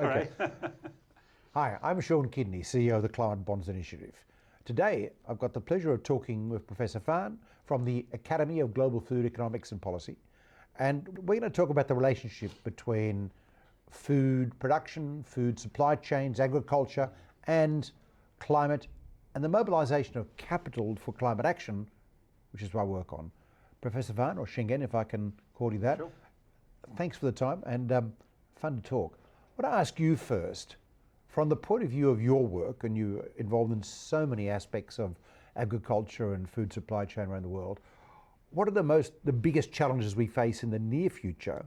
Okay. Hi, I'm Sean Kidney, CEO of the Climate Bonds Initiative. Today, I've got the pleasure of talking with Professor Fan from the Academy of Global Food Economics and Policy. And we're going to talk about the relationship between food production, food supply chains, agriculture, and climate, and the mobilization of capital for climate action, which is what I work on. Professor Fan, or Shenggen, if I can call you that. Sure. Thanks for the time, and fun to talk. I want to ask you first, from the point of view of your work, and you're involved in so many aspects of agriculture and food supply chain around the world, what are the biggest challenges we face in the near future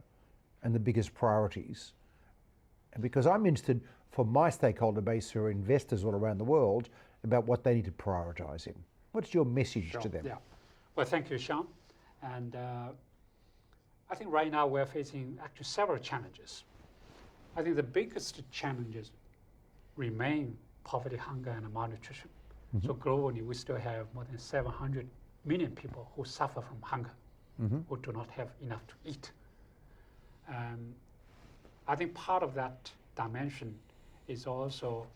and the biggest priorities? And because I'm interested for my stakeholder base who are investors all around the world about what they need to prioritize in. What's your message to them? Yeah. Well, thank you, Sean. And I think right now we're facing actually several challenges. I think the biggest challenges remain poverty, hunger, and malnutrition. Mm-hmm. So globally, we still have more than 700 million people who suffer from hunger, mm-hmm. who do not have enough to eat. I think part of that dimension is also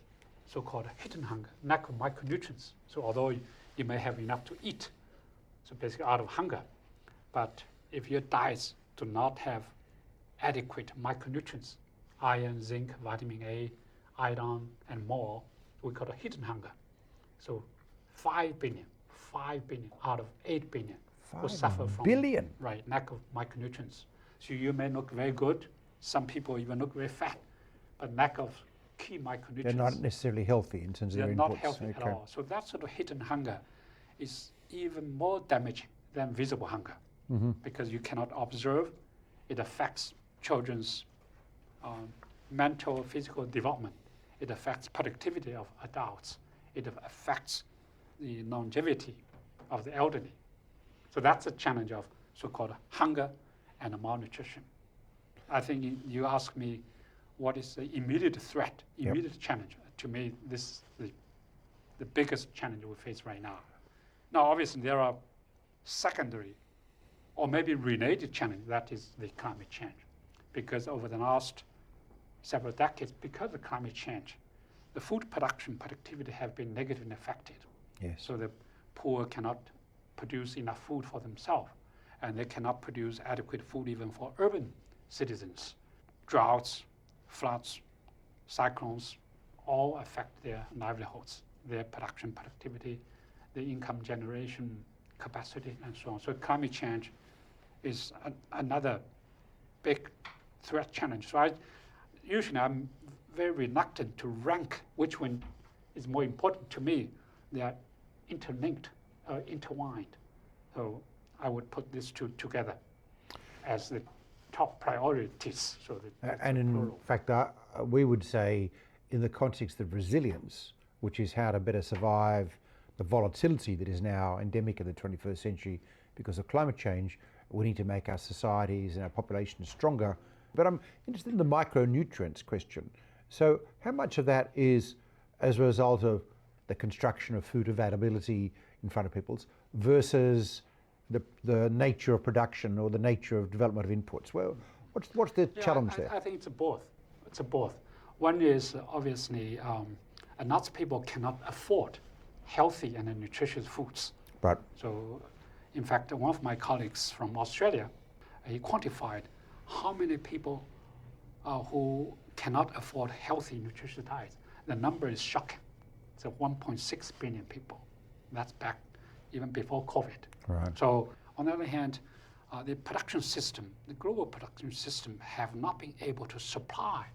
so-called hidden hunger, lack of micronutrients. So although you may have enough to eat, so basically out of hunger, but if your diets do not have adequate micronutrients, iron, zinc, vitamin A, iodine, and more, we call it hidden hunger. So 5 billion out of 8 billion who suffer from lack of micronutrients. So you may look very good, some people even look very fat, but lack of key micronutrients. They're not necessarily healthy in terms of their inputs. They're not healthy at all. So that sort of hidden hunger is even more damaging than visible hunger, mm-hmm. because you cannot observe. It affects children's mental, physical development. It affects productivity of adults. It affects the longevity of the elderly. So that's a challenge of so-called hunger and malnutrition. I think you ask me what is the immediate threat, immediate challenge. To me, this is the biggest challenge we face right now. Now, obviously, there are secondary or maybe related challenges, that is the climate change. Because over the last several decades, because of climate change, the food production productivity have been negatively affected. Yes. So the poor cannot produce enough food for themselves, and they cannot produce adequate food even for urban citizens. Droughts, floods, cyclones, all affect their livelihoods, their production productivity, the income generation capacity, and so on. So climate change is another big threat challenge. So I'm very reluctant to rank which one is more important to me. They are interlinked, intertwined. So I would put these two together as the top priorities. So and in fact, we would say in the context of resilience, which is how to better survive the volatility that is now endemic in the 21st century because of climate change, we need to make our societies and our populations stronger. But I'm interested in the micronutrients question. So how much of that is as a result of the construction of food availability in front of people's versus the nature of production or the nature of development of inputs? Well, what's the challenge there? I think it's both. It's both. One is obviously lots of people cannot afford healthy and nutritious foods. Right. So, in fact, one of my colleagues from Australia, he quantified how many people who cannot afford healthy, nutritious diets. The number is shocking. It's 1.6 billion people. That's back even before COVID. Right. So, on the other hand, the production system, the global production system, have not been able to supply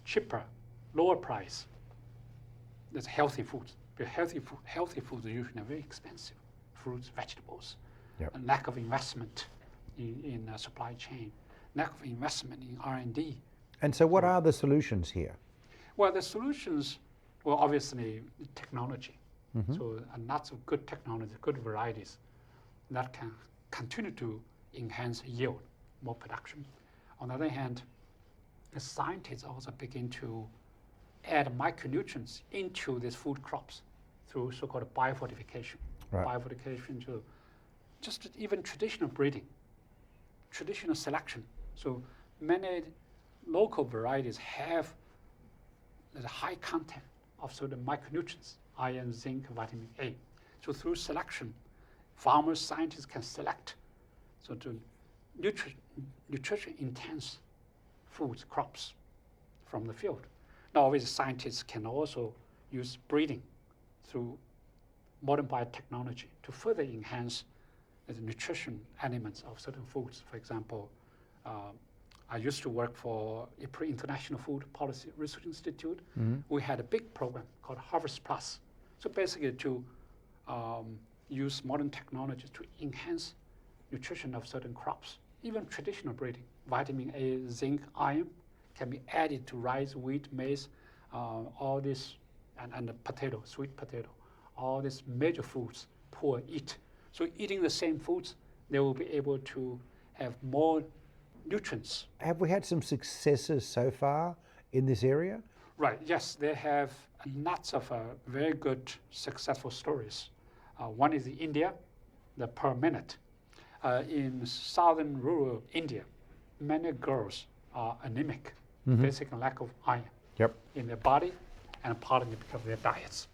cheaper, lower price, that's healthy foods. But healthy foods are usually very expensive. Fruits, vegetables, yep. And lack of investment in supply chain, lack of investment in R&D. And so what are the solutions here? Well, the solutions, well, obviously technology. Mm-hmm. So lots of good technology, good varieties that can continue to enhance yield, more production. On the other hand, the scientists also begin to add micronutrients into these food crops through so-called biofortification. Right. Biofortification to just even traditional breeding, traditional selection. So many local varieties have the high content of certain micronutrients, iron, zinc, vitamin A. So through selection, farmers, scientists can select so to nutrition intense foods, crops from the field. Now, obviously, scientists can also use breeding through modern biotechnology to further enhance the nutrition elements of certain foods. For example, I used to work for IPRI, International Food Policy Research Institute. We had a big program called Harvest Plus. So basically to use modern technology to enhance nutrition of certain crops. Even traditional breeding, vitamin A, zinc, iron can be added to rice, wheat, maize, all this, and the potato, sweet potato, all these major foods poor eat. So eating the same foods, they will be able to have more nutrients. Have we had some successes so far in this area? Right, yes, they have lots of very good successful stories. One is in India, the per minute. In southern rural India, many girls are anemic, basically lack of iron in their body, and partly because of their diets.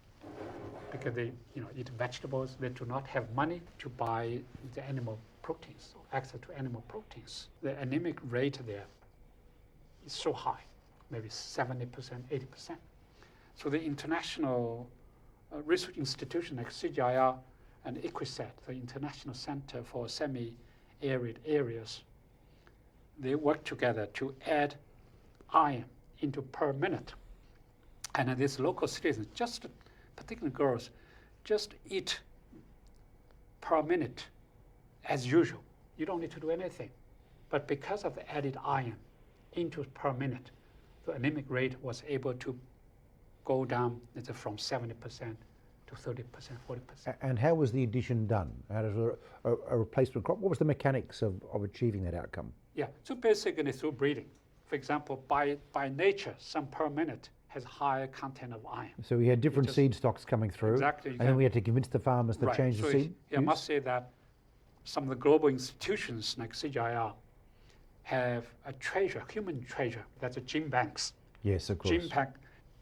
Because they eat vegetables, they do not have money to buy the animal proteins, or access to animal proteins. The anemic rate there is so high, maybe 70%, 80%. So the international research institution like CGIR and ICRISAT, the International Center for Semi-Arid Areas, they work together to add iron into per minute. And these local citizens, just particularly girls, just eat per minute as usual. You don't need to do anything. But because of the added iron into per minute, the anemic rate was able to go down from 70% to 30%, 40%. And how was the addition done? How does a replacement crop, what was the mechanics of achieving that outcome? Yeah, so basically through breeding. For example, by nature, some per minute has higher content of iron. So we had different seed stocks coming through, exactly, and then we had to convince the farmers to change the seed. I must say that some of the global institutions like CGIR have a treasure, human treasure, that's a gene banks. Yes, of course.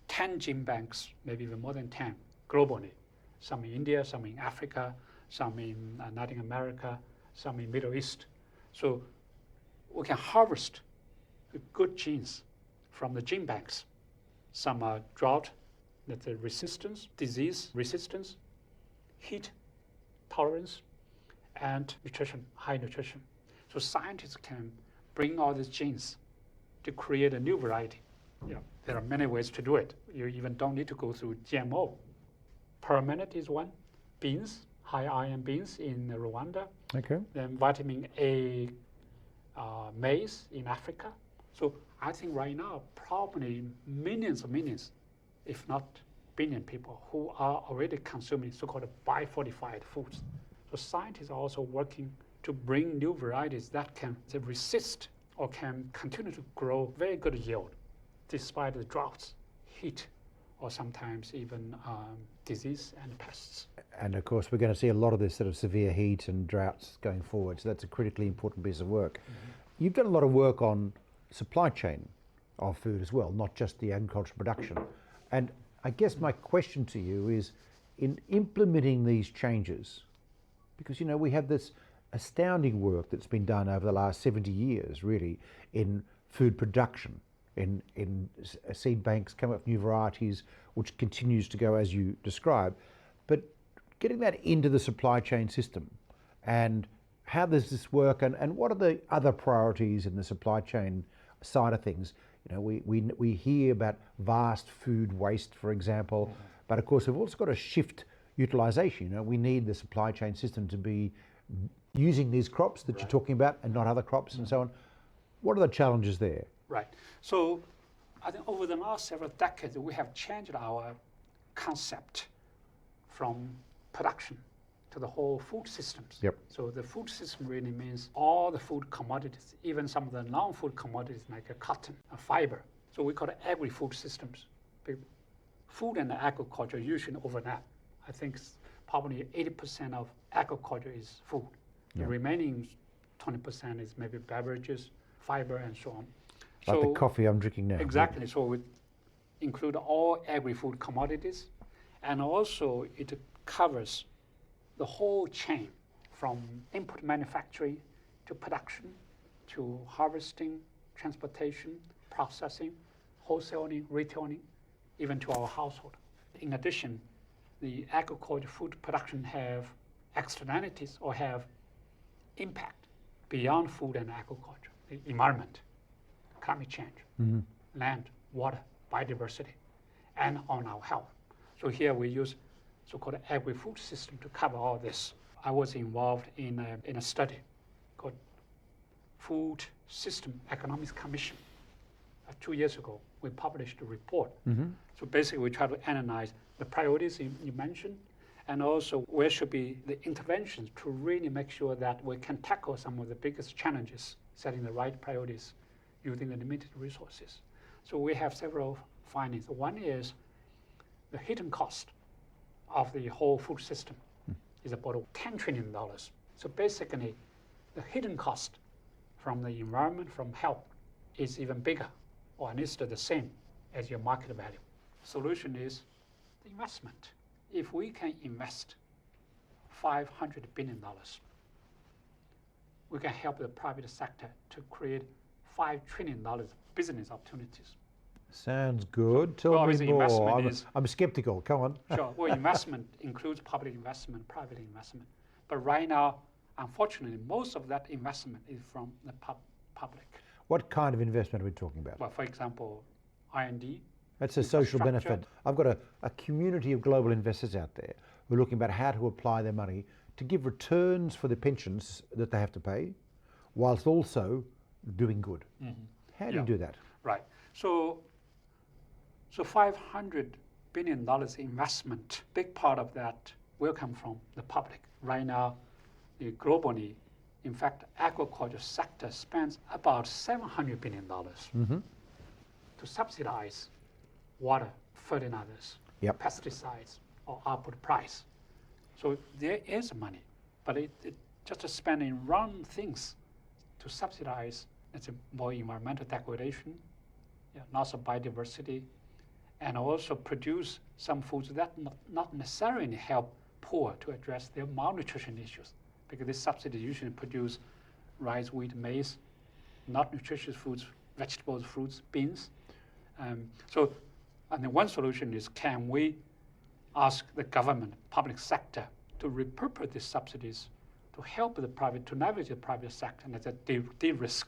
10 gene banks, maybe even more than 10 globally. Some in India, some in Africa, some in Latin America, some in Middle East. So we can harvest good genes from the gene banks. Some are drought, that's a resistance, disease resistance, heat tolerance, and nutrition, high nutrition. So scientists can bring all these genes to create a new variety. There are many ways to do it. You even don't need to go through GMO. Per minute is one. Beans, high iron beans in Rwanda. Okay. Then vitamin A maize in Africa. So I think right now probably millions, if not billion people who are already consuming so-called biofortified foods. So scientists are also working to bring new varieties that can resist or can continue to grow very good yield despite the droughts, heat, or sometimes even disease and pests. And of course, we're going to see a lot of this sort of severe heat and droughts going forward. So that's a critically important piece of work. You've done a lot of work on supply chain of food as well, not just the agricultural production. And I guess my question to you is, in implementing these changes, because we have this astounding work that's been done over the last 70 years, really, in food production, in seed banks, coming up with new varieties, which continues to go as you describe. But getting that into the supply chain system, and how does this work, and what are the other priorities in the supply chain side of things? We hear about vast food waste, for example, but of course we've also got to shift utilization. We need the supply chain system to be using these crops that you're talking about and not other crops and so on. What are the challenges there? Right. So I think over the last several decades, we have changed our concept from production to the whole food systems. So the food system really means all the food commodities, even some of the non-food commodities like cotton, fiber. So we call it agri-food systems. Food and agriculture usually overlap. I think probably 80% of agriculture is food. The remaining 20% is maybe beverages, fiber, and so on. Like the coffee I'm drinking now. Exactly. So we include all agri-food commodities, and also it covers the whole chain from input manufacturing to production to harvesting, transportation, processing, wholesaling, retailing, even to our household. In addition, the agriculture food production have externalities or have impact beyond food and agriculture, the environment, climate change, land, water, biodiversity, and on our health. So here we use so-called agri-food system to cover all this. I was involved in a study called Food System Economics Commission. 2 years ago, we published a report. So basically, we try to analyze the priorities you mentioned, and also where should be the interventions to really make sure that we can tackle some of the biggest challenges, setting the right priorities using the limited resources. So we have several findings. One is the hidden cost of the whole food system is about $10 trillion. So basically, the hidden cost from the environment, from health, is even bigger, or at least the same as your market value. Solution is the investment. If we can invest $500 billion, we can help the private sector to create $5 trillion business opportunities. Sounds good. Tell me more. I'm skeptical. Come on. Sure. Well, investment includes public investment, private investment. But right now, unfortunately, most of that investment is from the public. What kind of investment are we talking about? Well, for example, R&D. That's a social benefit. I've got a community of global investors out there who are looking about how to apply their money to give returns for the pensions that they have to pay, whilst also doing good. How do you do that? Right. So $500 billion investment, big part of that will come from the public. Right now, globally, in fact, agriculture sector spends about $700 billion to subsidize water, fertilizers, pesticides, or output price. So there is money, but it just spending wrong things to subsidize, let's say, more environmental degradation, loss of biodiversity, and also produce some foods that not necessarily help poor to address their malnutrition issues, because this subsidy usually produce rice, wheat, maize, not nutritious foods, vegetables, fruits, beans. And then one solution is, can we ask the government, public sector, to repurpose these subsidies to help the private, to navigate the private sector, and de-risk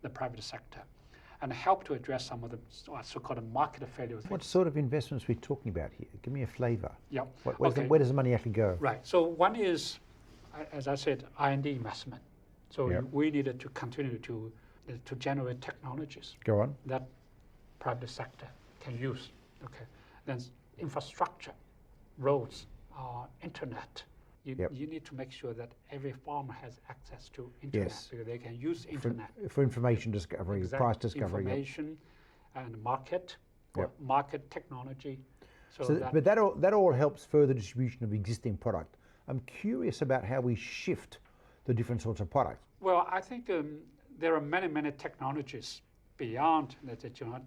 the private sector, and help to address some of the so-called market failures. What sort of investments are we talking about here? Give me a flavour. Yeah. Where does the money actually go? Right. So one is, as I said, R&D investment. So we needed to continue to generate technologies. Go on. That private sector can use. Okay. Then infrastructure, roads, internet. You need to make sure that every farmer has access to internet, because they can use internet for information discovery, price discovery, information, and market technology. But that all helps further distribution of existing product. I'm curious about how we shift the different sorts of products. Well, I think there are many technologies beyond the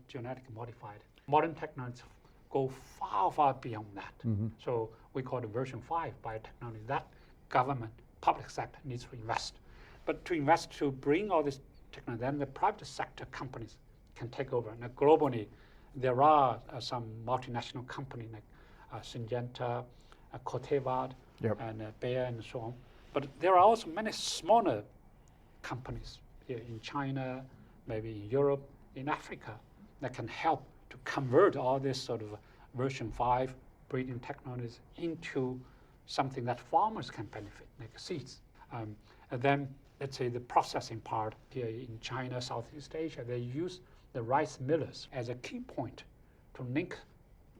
genetically modified. Modern technologies go far beyond that. So we call it version 5 biotechnology. That government, public sector needs to invest. But to invest to bring all this technology, then the private sector companies can take over. Now globally, there are some multinational companies like Shenggen, Corteva, and Bayer, and so on. But there are also many smaller companies here in China, maybe in Europe, in Africa, that can help to convert all this sort of version 5 breeding technologies into something that farmers can benefit, like seeds. And then, let's say, the processing part here in China, Southeast Asia, they use the rice millers as a key point to link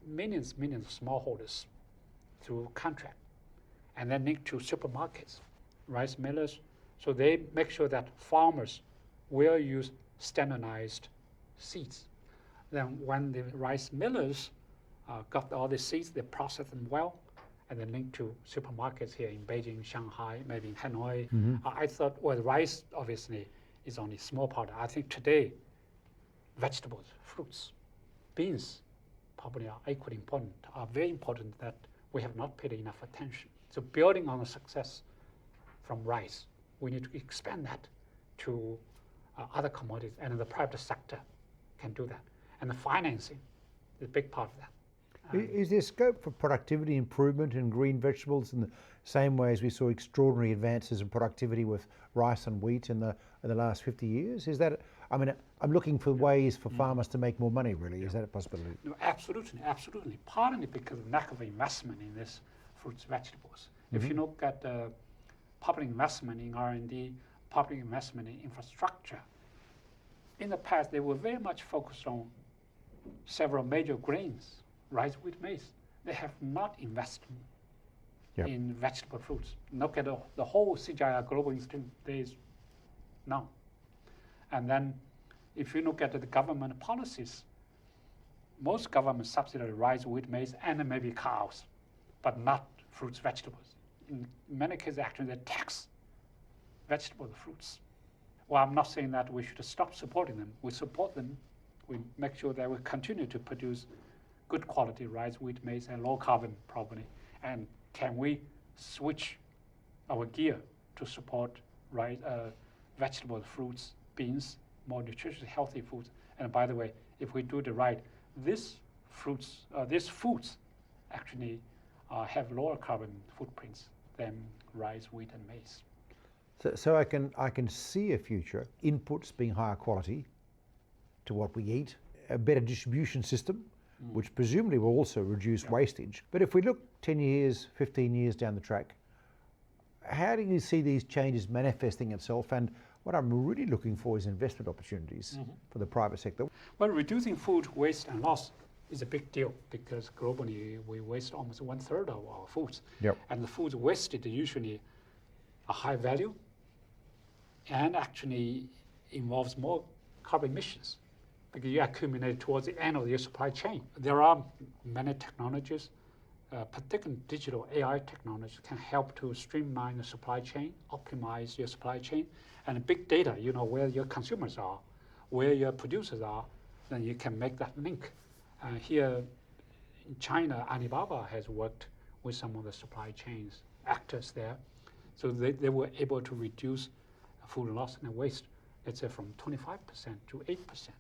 millions of smallholders through contract, and then link to supermarkets, rice millers. So they make sure that farmers will use standardized seeds. Then when the rice millers got all the seeds, they process them well, and then link to supermarkets here in Beijing, Shanghai, maybe in Hanoi. I thought, well, rice obviously is only a small part. I think today, vegetables, fruits, beans probably are equally important, are very important that we have not paid enough attention. So building on the success from rice, we need to expand that to other commodities, and the private sector can do that. And the financing is a big part of that. Is there scope for productivity improvement in green vegetables in the same way as we saw extraordinary advances in productivity with rice and wheat in the last 50 years? Is that, I mean, I'm looking for ways for farmers to make more money, really. Is that a possibility? No, absolutely, absolutely. Partly because of lack of investment in this fruits, vegetables. If you look at public investment in R&D, public investment in infrastructure, in the past they were very much focused on several major grains, rice, wheat, maize. They have not invested in vegetable fruits. Look at the whole CGIAR Global Institute, there is none. And then if you look at the government policies, most governments subsidize rice, wheat, maize, and maybe cows, but not fruits, vegetables. In many cases, actually, they tax vegetables, fruits. Well, I'm not saying that we should stop supporting them. We support them. We make sure that we continue to produce good quality rice, wheat, maize, and low carbon probably. And can we switch our gear to support vegetables, fruits, beans, more nutritious, healthy foods? And by the way, if we do the right, these foods actually have lower carbon footprints than rice, wheat, and maize. So I can see a future, inputs being higher quality to what we eat, a better distribution system, which presumably will also reduce wastage. But if we look 10 years, 15 years down the track, how do you see these changes manifesting itself? And what I'm really looking for is investment opportunities for the private sector. Well, reducing food waste and loss is a big deal because globally we waste almost 1/3 of our foods. And the foods wasted usually are high value and actually involves more carbon emissions because you accumulate towards the end of your supply chain. There are many technologies, particularly digital AI technologies, can help to streamline the supply chain, optimize your supply chain, and big data, you know, where your consumers are, where your producers are, then you can make that link. Here in China, Alibaba has worked with some of the supply chains actors there. So they were able to reduce food loss and waste, let's say from 25% to 8%.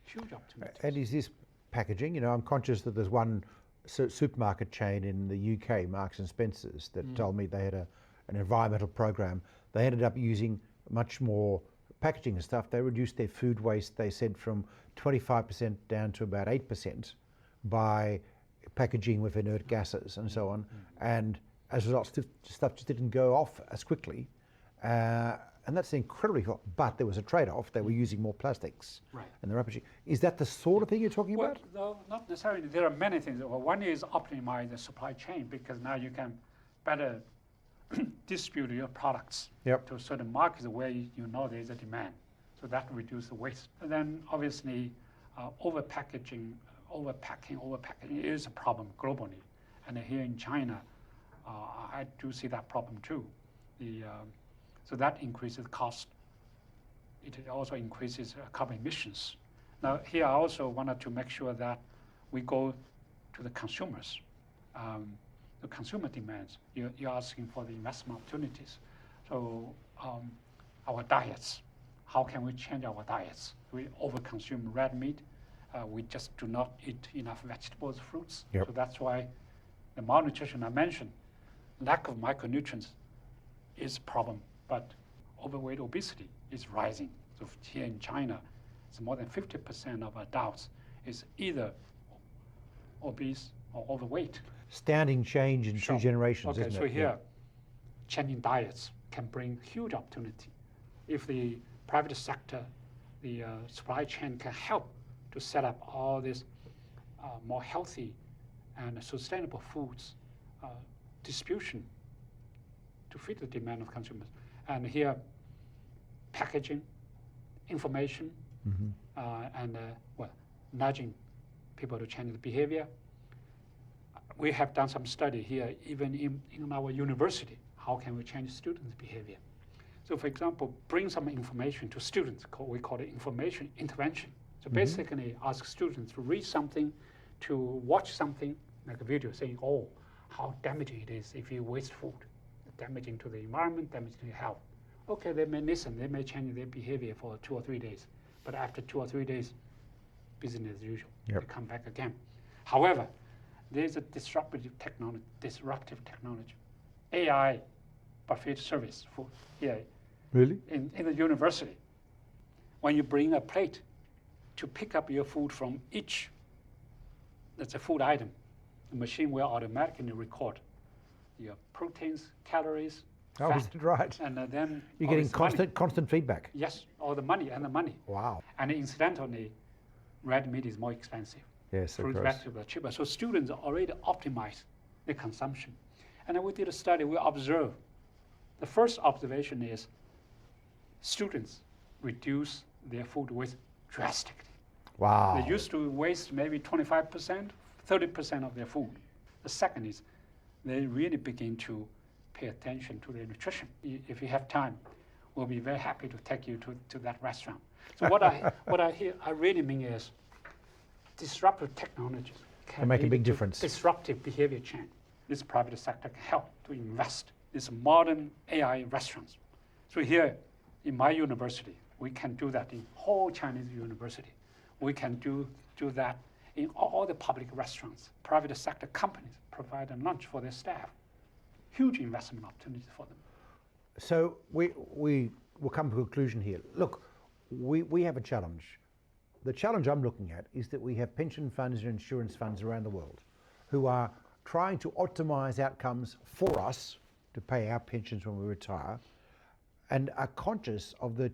Huge opportunity. And is this packaging? You know, I'm conscious that there's one supermarket chain in the UK, Marks and Spencer's, that told me they had an environmental program. They ended up using much more packaging and stuff. They reduced their food waste, they said, from 25% down to about 8% by packaging with inert gases and so on. And as a result, stuff just didn't go off as quickly. And that's incredibly hot. But there was a trade-off. They were using more plastics. Right. And they're packaging. Is that the sort of thing you're talking about? No, not necessarily. There are many things. Well, one is optimize the supply chain because now you can better distribute your products to certain markets where you know there's a demand. So that reduces the waste. And then obviously overpacking is a problem globally. And here in China, I do see that problem too. So that increases cost. It also increases carbon emissions. Now here I also wanted to make sure that we go to the consumers. The consumer demands. You're asking for the investment opportunities. So our diets, how can we change our diets? We overconsume red meat. We just do not eat enough vegetables, fruits. So that's why the malnutrition I mentioned, lack of micronutrients is a problem, but overweight, obesity is rising. So here in China, it's more than 50% of adults is either obese or overweight. Astounding change in 2 generations, isn't it? So here, changing diets can bring huge opportunity. If the private sector, the supply chain can help to set up all this more healthy and sustainable foods distribution to fit the demand of consumers. And here, packaging, information, and nudging people to change the behavior. We have done some study here, even in our university. How can we change students' behavior? So for example, bring some information to students. We call it information intervention. So basically ask students to read something, to watch something, like a video saying, oh, how damaging it is if you waste food, damaging to the environment, damaging to your health. Okay, they may listen, they may change their behavior for 2 or 3 days, but after 2 or 3 days, business as usual, they come back again. However, there's a disruptive technology, AI buffet service for here in the university. When you bring a plate to pick up your food from each, that's a food item, the machine will automatically record your proteins, calories, fat, right. and then you're getting constant feedback. Yes, all the money. Wow. And incidentally, red meat is more expensive. Yes, fruit, vegetables are cheaper. So students already optimize their consumption. And then we did a study, we observed. The first observation is students reduce their food waste drastically. Wow. They used to waste maybe 25%, 30% of their food. The second is they really begin to pay attention to their nutrition. If you have time, we'll be very happy to take you to that restaurant. So what I really mean is disruptive technologies can make a big difference. Disruptive behavior change. This private sector can help to invest in these modern AI restaurants. So here in my university, we can do that in whole Chinese university. We can do that in all the public restaurants. Private sector companies provide a lunch for their staff. Huge investment opportunities for them. So we will come to a conclusion here. Look, we have a challenge. The challenge I'm looking at is that we have pension funds and insurance funds around the world who are trying to optimize outcomes for us to pay our pensions when we retire, and are conscious of the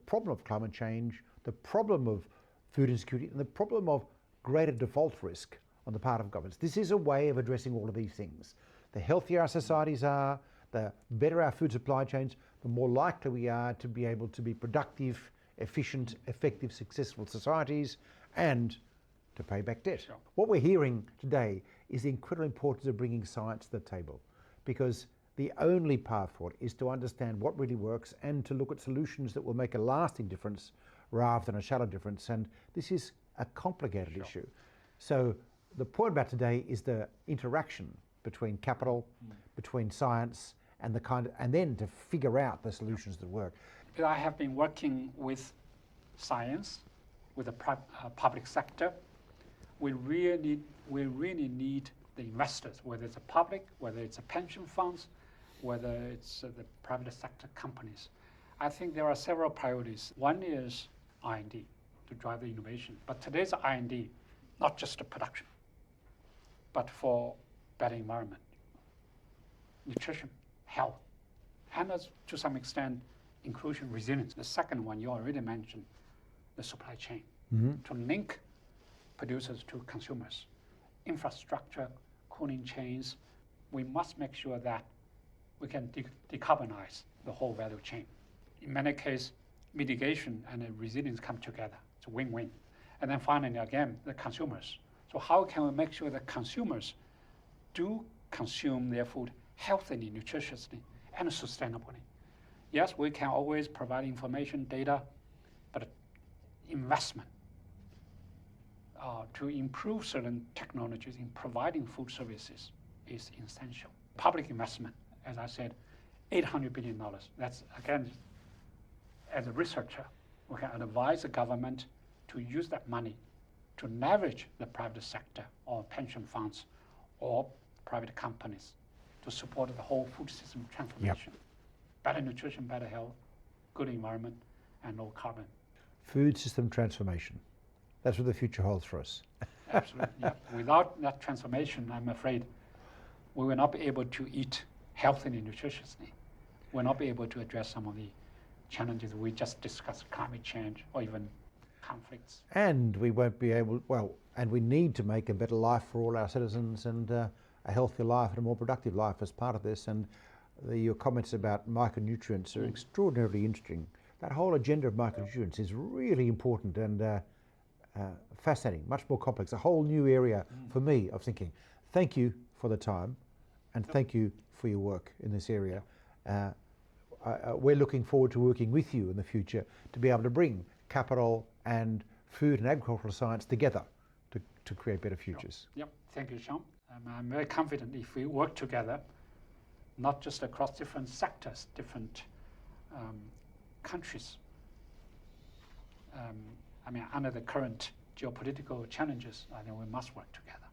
problem of climate change, the problem of food insecurity, and the problem of greater default risk on the part of governments. This is a way of addressing all of these things. The healthier our societies are, the better our food supply chains, the more likely we are to be able to be productive, efficient, effective, successful societies, and to pay back debt. Sure. What we're hearing today is the incredible importance of bringing science to the table, because the only path forward is to understand what really works and to look at solutions that will make a lasting difference rather than a shallow difference. And this is a complicated issue. So the point about today is the interaction between capital, between science, and then to figure out the solutions that work. I have been working with science, with the public sector. We really need the investors, whether it's a public, whether it's a pension funds, whether it's the private sector companies. I think there are several priorities. One is R&D to drive the innovation. But today's R&D, not just the production, but for better environment, nutrition, health, and to some extent, inclusion, resilience. The second one you already mentioned, the supply chain, to link producers to consumers, infrastructure, cooling chains. We must make sure that we can decarbonize the whole value chain. In many cases, mitigation and resilience come together. It's a win-win. And then finally, again, the consumers. So how can we make sure that consumers do consume their food healthily, nutritiously, and sustainably? Yes, we can always provide information, data, but investment to improve certain technologies in providing food services is essential. Public investment, as I said, $800 billion. That's, again, as a researcher, we can advise the government to use that money to leverage the private sector or pension funds or private companies to support the whole food system transformation. Better nutrition, better health, good environment, and low carbon. Food system transformation. That's what the future holds for us. Absolutely, yeah. Without that transformation, I'm afraid we will not be able to eat healthily, nutritiously. We'll not be able to address some of the challenges we just discussed, climate change or even conflicts. And we won't be able, and we need to make a better life for all our citizens, and a healthier life and a more productive life as part of this. And your comments about micronutrients are extraordinarily interesting. That whole agenda of micronutrients is really important and fascinating, much more complex, a whole new area for me of thinking. Thank you for the time, and thank you for your work in this area. We're looking forward to working with you in the future to be able to bring capital and food and agricultural science together to create better futures. Yep, thank you, Sean. I'm very confident if we work together, not just across different sectors, different countries. I mean, under the current geopolitical challenges, I think we must work together.